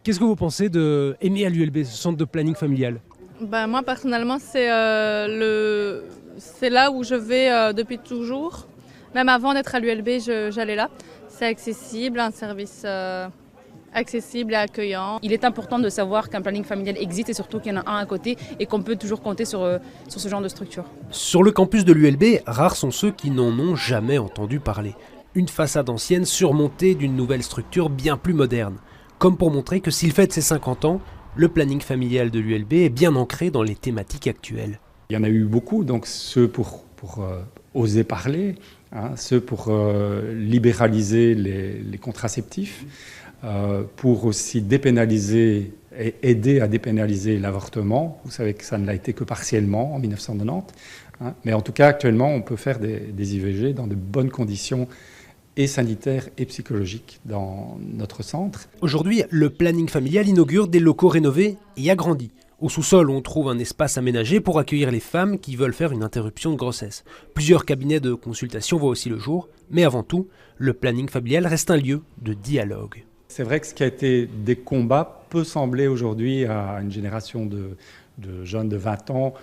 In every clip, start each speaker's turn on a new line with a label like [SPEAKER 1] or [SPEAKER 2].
[SPEAKER 1] Qu'est-ce que vous pensez de Aimer à l'ULB, ce centre de planning familial?
[SPEAKER 2] Moi personnellement c'est là où je vais depuis toujours. Même avant d'être à l'ULB, j'allais là. C'est accessible, un service accessible et accueillant.
[SPEAKER 3] Il est important de savoir qu'un planning familial existe et surtout qu'il y en a un à côté et qu'on peut toujours compter sur ce genre de structure.
[SPEAKER 1] Sur le campus de l'ULB, rares sont ceux qui n'en ont jamais entendu parler. Une façade ancienne surmontée d'une nouvelle structure bien plus moderne. Comme pour montrer que s'il fête ses 50 ans, le planning familial de l'ULB est bien ancré dans les thématiques actuelles.
[SPEAKER 4] Il y en a eu beaucoup, donc ceux pour oser parler, ceux pour libéraliser les contraceptifs, pour aussi dépénaliser et aider à dépénaliser l'avortement. Vous savez que ça ne l'a été que partiellement en 1990. Mais en tout cas, actuellement, on peut faire des IVG dans de bonnes conditions et sanitaires et psychologiques dans notre centre.
[SPEAKER 1] Aujourd'hui, le planning familial inaugure des locaux rénovés et agrandis. Au sous-sol, on trouve un espace aménagé pour accueillir les femmes qui veulent faire une interruption de grossesse. Plusieurs cabinets de consultation voient aussi le jour, mais avant tout, le planning familial reste un lieu de dialogue.
[SPEAKER 4] C'est vrai que ce qui a été des combats peut sembler aujourd'hui à une génération de jeunes de 20 ans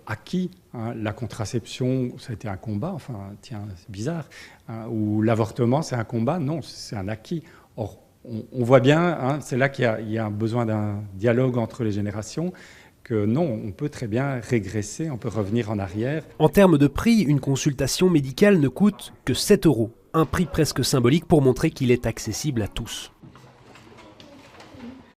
[SPEAKER 4] acquis. La contraception, ça a été un combat, c'est bizarre. Ou l'avortement, c'est un combat, non, c'est un acquis. Or, on voit bien, c'est là qu'il y a un besoin d'un dialogue entre les générations, que non, on peut très bien régresser, on peut revenir en arrière.
[SPEAKER 1] En termes de prix, une consultation médicale ne coûte que 7 €. Un prix presque symbolique pour montrer qu'il est accessible à tous.